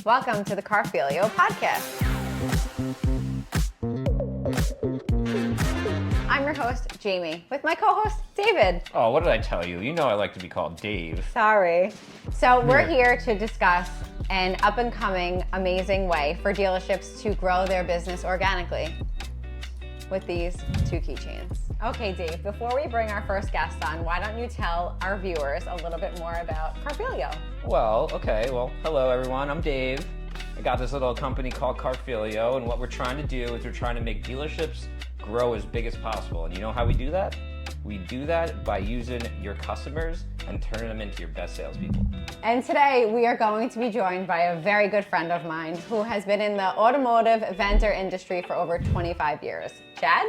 Welcome to the Carfilio podcast. I'm your host, Jamie, with my co-host, David. Oh, what did I tell you? You know I like to be called Dave. Sorry. So we're here to discuss an up-and-coming, amazing way for dealerships to grow their business organically with these two keychains. Okay, Dave, before we bring our first guest on, why don't you tell our viewers a little bit more about Carfilio? Well, hello everyone, I'm Dave. I got this little company called Carfilio, and what we're trying to do is we're trying to make dealerships grow as big as possible. And you know how we do that? We do that by using your customers and turning them into your best salespeople. And today we are going to be joined by a very good friend of mine who has been in the automotive vendor industry for over 25 years. Chad,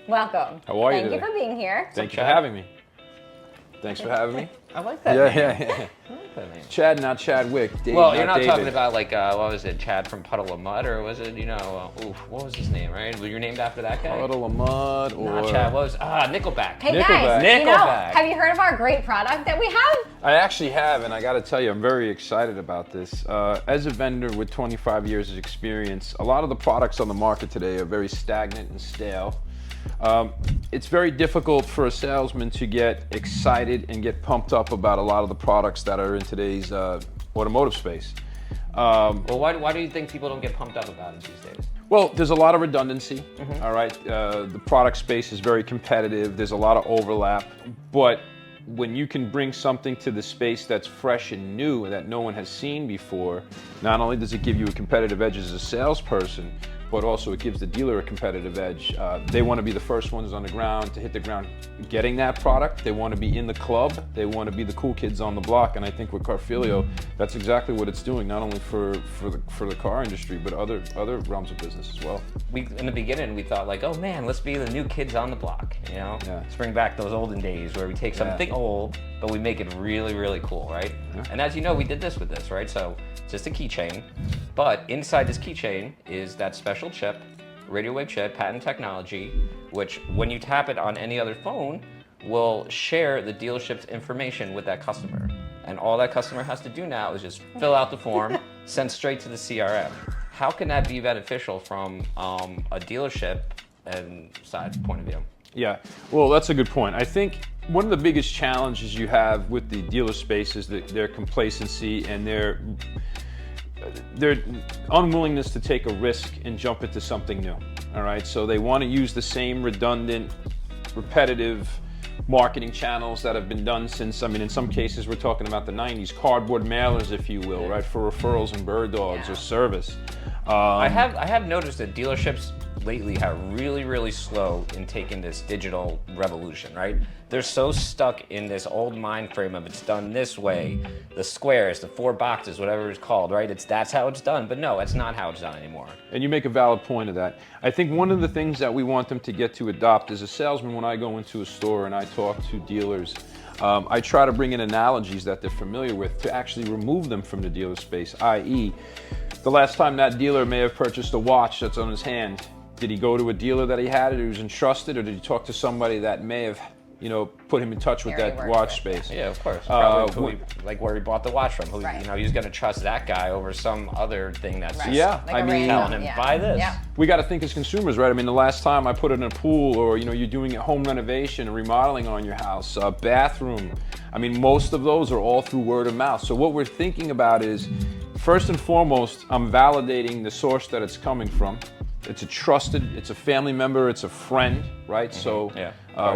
welcome. How are you today? today? Thank you for being here. Thank you for having me. Thanks for having me. I like that name. Yeah. I like that name. Chad, not Chadwick. Dave, Well, you're not David. talking about like, what was it, Chad from Puddle of Mud, or was it, what was his name, right? Was you named after that guy? Puddle of Mud or... Not Chad, what was, Nickelback. Hey Nickelback. guys, Nickelback. have you heard of our great product that we have? I actually have, and I got to tell you, I'm very excited about this. As a vendor with 25 years of experience, a lot of the products on the market today are very stagnant and stale. It's very difficult for a salesman to get excited and get pumped up about a lot of the products that are in today's automotive space. Well, why do you think people don't get pumped up about it these days? Well, there's a lot of redundancy, all right? The product space is very competitive. There's a lot of overlap. But when you can bring something to the space that's fresh and new that no one has seen before, not only does it give you a competitive edge as a salesperson, but also it gives the dealer a competitive edge. They want to be the first ones on the ground to hit the ground getting that product. They want to be in the club. They want to be the cool kids on the block. And I think with Carfilio, that's exactly what it's doing, not only for the car industry, but other realms of business as well. In the beginning, we thought like, oh man, let's be the new kids on the block, Yeah. Let's bring back those olden days where we take something old, but we make it really, really cool, right? Yeah. And as you know, we did this with this, right? So it's just a keychain, but inside this keychain is that special chip, radio wave chip, patent technology, which when you tap it on any other phone, will share the dealership's information with that customer. And all that customer has to do now is just fill out the form, send straight to the CRM. How can that be beneficial from a dealership and side point of view? Yeah, well, that's a good point. I think one of the biggest challenges you have with the dealer space is their complacency and their unwillingness to take a risk and jump into something new. All right, so they want to use the same redundant, repetitive marketing channels that have been done since, in some cases we're talking about the 90s, cardboard mailers, if you will, right, for referrals and bird dogs or service. I have noticed that dealerships lately are really, really slow in taking this digital revolution, right? They're so stuck in this old mind frame of it's done this way, the squares, the 4 boxes, whatever it's called, right? That's how it's done, but no, it's not how it's done anymore. And you make a valid point of that. I think one of the things that we want them to get to adopt as a salesman, when I go into a store and I talk to dealers, I try to bring in analogies that they're familiar with to actually remove them from the dealer space, i.e., the last time that dealer may have purchased a watch that's on his hand, did he go to a dealer that he had it, who was entrusted, or did he talk to somebody that may have, put him in touch with that watch space? Yeah, of course. Probably where he bought the watch from. Who, he's going to trust that guy over some other thing that's just telling him, buy this. Yeah. We got to think as consumers, right? The last time I put in a pool, or you're doing a home renovation and remodeling on your house, a bathroom. Most of those are all through word of mouth. So what we're thinking about is, first and foremost, I'm validating the source that it's coming from. It's a family member, it's a friend, right? So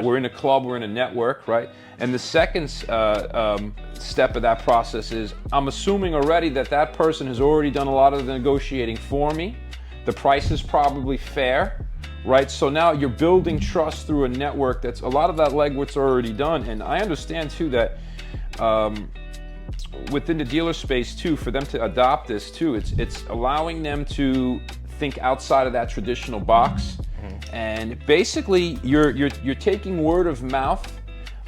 we're in a club, we're in a network, right? And the second step of that process is, I'm assuming already that person has already done a lot of the negotiating for me. The price is probably fair, right? So now you're building trust through a network that's, a lot of that legwork's already done. And I understand too that within the dealer space too, for them to adopt this too, it's allowing them to think outside of that traditional box. And basically you're taking word of mouth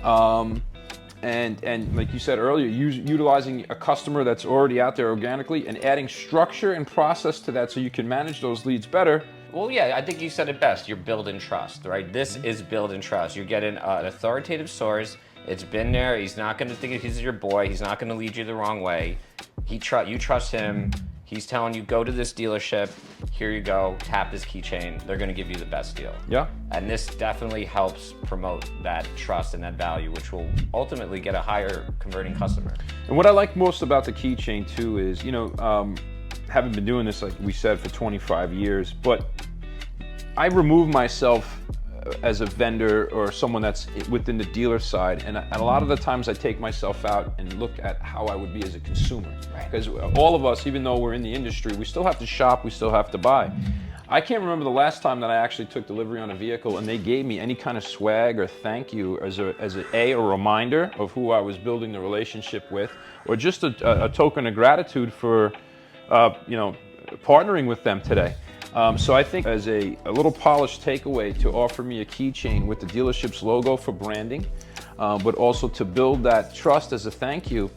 and like you said earlier, utilizing a customer that's already out there organically and adding structure and process to that so you can manage those leads better. Well, yeah, I think you said it best. You're building trust, right? This is building trust. You're getting an authoritative source. It's been there. He's not going to think he's your boy. He's not going to lead you the wrong way. You trust him. He's telling you, go to this dealership, here you go, tap this keychain, they're gonna give you the best deal. Yeah. And this definitely helps promote that trust and that value, which will ultimately get a higher converting customer. And what I like most about the keychain too is, having been doing this, like we said, for 25 years, but I remove myself as a vendor or someone that's within the dealer side, and a lot of the times I take myself out and look at how I would be as a consumer. Because all of us, even though we're in the industry, we still have to shop, we still have to buy. I can't remember the last time that I actually took delivery on a vehicle and they gave me any kind of swag or thank you as a reminder of who I was building the relationship with, or just a token of gratitude for partnering with them today. So I think as a little polished takeaway to offer me a keychain with the dealership's logo for branding, but also to build that trust as a thank you,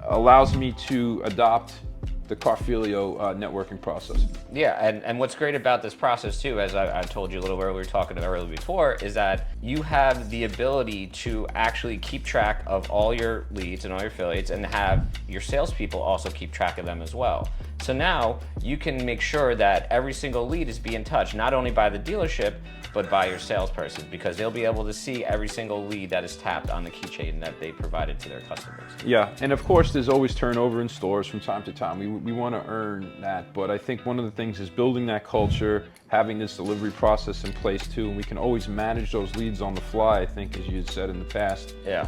allows me to adopt the Carfilio networking process. Yeah, and what's great about this process too, as I told you a little earlier, talking earlier before, is that you have the ability to actually keep track of all your leads and all your affiliates, and have your salespeople also keep track of them as well. So now you can make sure that every single lead is being touched, not only by the dealership, but by your salesperson, because they'll be able to see every single lead that is tapped on the keychain that they provided to their customers. Yeah, and of course there's always turnover in stores from time to time. We want to earn that, but I think one of the things is building that culture, having this delivery process in place too, and we can always manage those leads on the fly, I think, as you had said in the past. Yeah.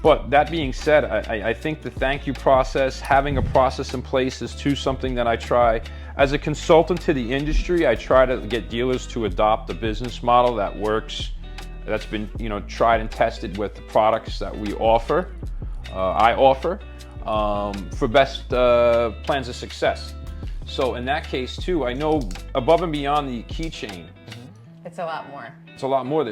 But that being said, I think the thank you process, having a process in place is too something that I try. As a consultant to the industry, I try to get dealers to adopt a business model that works, that's been tried and tested with the products that we offer, I offer, for best plans of success. So in that case too, I know above and beyond the keychain, It's a lot more. it's a lot more.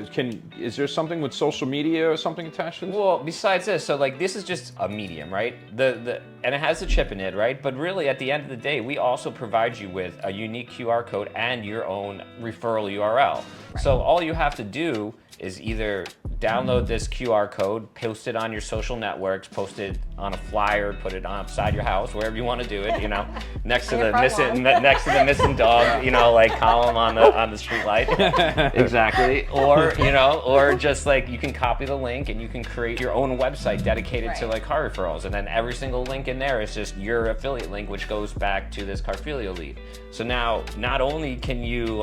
Is there something with social media or something attached to this? Well, besides this, so like this is just a medium, right? And it has the chip in it, right? But really, at the end of the day, we also provide you with a unique QR code and your own referral URL. Right. So all you have to do is either download this QR code, post it on your social networks, post it on a flyer, put it outside your house, wherever you want to do it, next to the missing dog, like column on the street light. Exactly. Or just like you can copy the link and you can create your own website dedicated to like car referrals, and then every single link in there is just your affiliate link, which goes back to this Carfilio lead. So now not only can you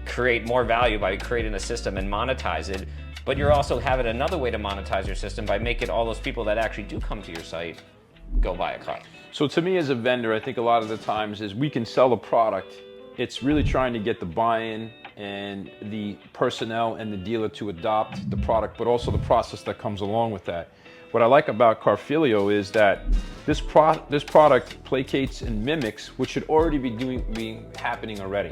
create more value by creating a system and monetize it, but you're also having another way to monetize your system by making all those people that actually do come to your site go buy a car. So to me as a vendor, I think a lot of the times is we can sell a product. It's really trying to get the buy-in and the personnel and the dealer to adopt the product, but also the process that comes along with that. What I like about Carfilio is that this product placates and mimics what should already be happening already.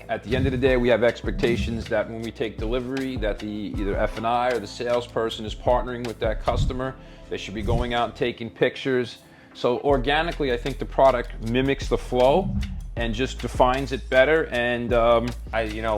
At the end of the day, we have expectations that when we take delivery, that either F&I or the salesperson is partnering with that customer. They should be going out and taking pictures. So organically, I think the product mimics the flow and just defines it better. And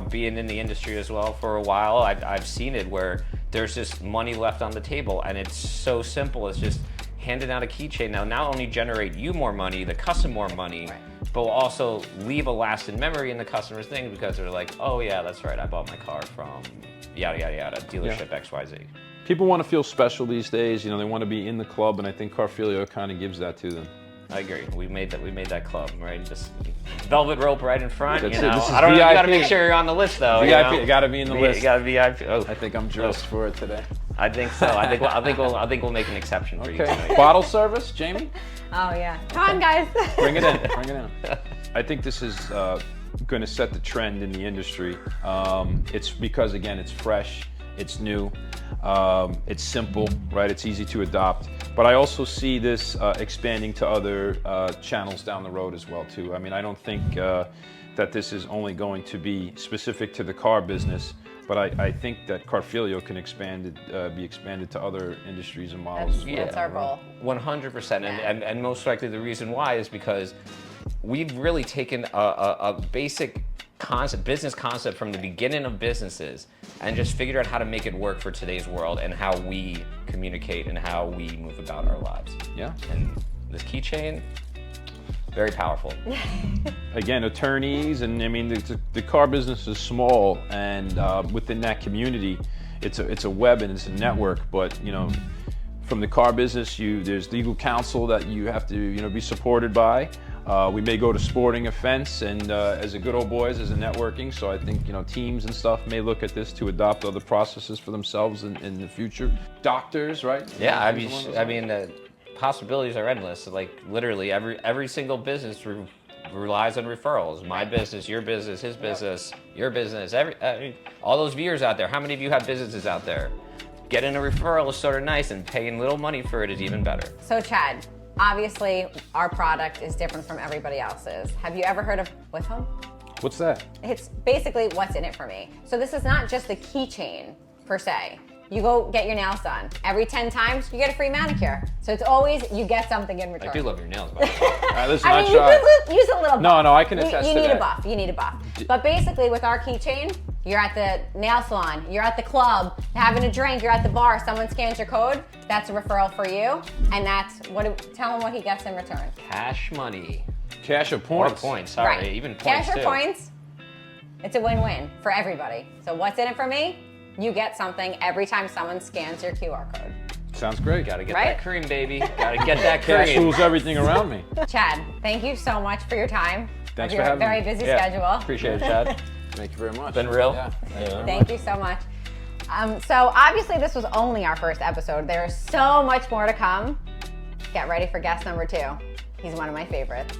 being in the industry as well for a while, I've seen it where there's just money left on the table, and it's so simple. It's just handing out a keychain. Now, not only generate you more money, the customer more money, but will also leave a lasting memory in the customer's thing, because they're like, oh yeah, that's right, I bought my car from yada yada yada dealership XYZ. People want to feel special these days. They want to be in the club, and I think Carfilio kind of gives that to them. I agree. We made that club, right? Just velvet rope right in front. This is I don't know. You got to make sure you're on the list, though. VIP, you got to be in the list. You got to VIP. Oh. I think I'm dressed for it today. I think so. I think we'll make an exception for you tonight. Bottle service, Jamie. Oh yeah. Come on, guys. Bring it in. Bring it in. I think this is going to set the trend in the industry. It's because, again, it's fresh, it's new, it's simple, right? It's easy to adopt. But I also see this expanding to other channels down the road as well, too. I mean, I don't think that this is only going to be specific to the car business, but I think that Carfilio can be expanded to other industries and models as well. That's our goal. 100%, and most likely the reason why is because we've really taken a basic business concept from the beginning of businesses and just figured out how to make it work for today's world and how we communicate and how we move about our lives. Yeah. And this keychain, Very powerful. Again, attorneys, and I mean, the car business is small, and within that community, it's a web and it's a network. But you know, from the car business, there's legal counsel that you have to be supported by. We may go to sporting events, and as a good old boys, as a networking. So I think teams and stuff may look at this to adopt other processes for themselves in the future. Doctors, right? Yeah, I mean, the possibilities are endless. Like literally, every single business relies on referrals. My business, your business, his business, your business. All those viewers out there. How many of you have businesses out there? Getting a referral is sort of nice, and paying little money for it is even better. So Chad, obviously our product is different from everybody else's. Have you ever heard of With Home? What's that? It's basically what's in it for me. So this is not just a keychain per se. You go get your nails done. Every 10 times, you get a free manicure. So it's always, you get something in return. I do love your nails, by the way. Listen, I mean, you could use a little buff. No, I can attest you to need that. a buff. You need a buff. But basically, with our keychain, you're at the nail salon, you're at the club, having a drink, you're at the bar, someone scans your code, that's a referral for you, and that's tell him what he gets in return. Cash money. Cash or points. Or points, sorry, Right. even points Cash or too. points, it's a win-win for everybody. So what's in it for me? You get something every time someone scans your QR code. Sounds great. Gotta get Right? that cream, baby. Gotta get that Cash cream. rules everything around me. Chad, thank you so much for your time. Thanks of for your having very me. busy Yeah, schedule. appreciate it, Chad. Thank you very much. Been real. Yeah. Thank you so much. So obviously this was only our first episode. There's so much more to come. Get ready for guest number 2. He's one of my favorites.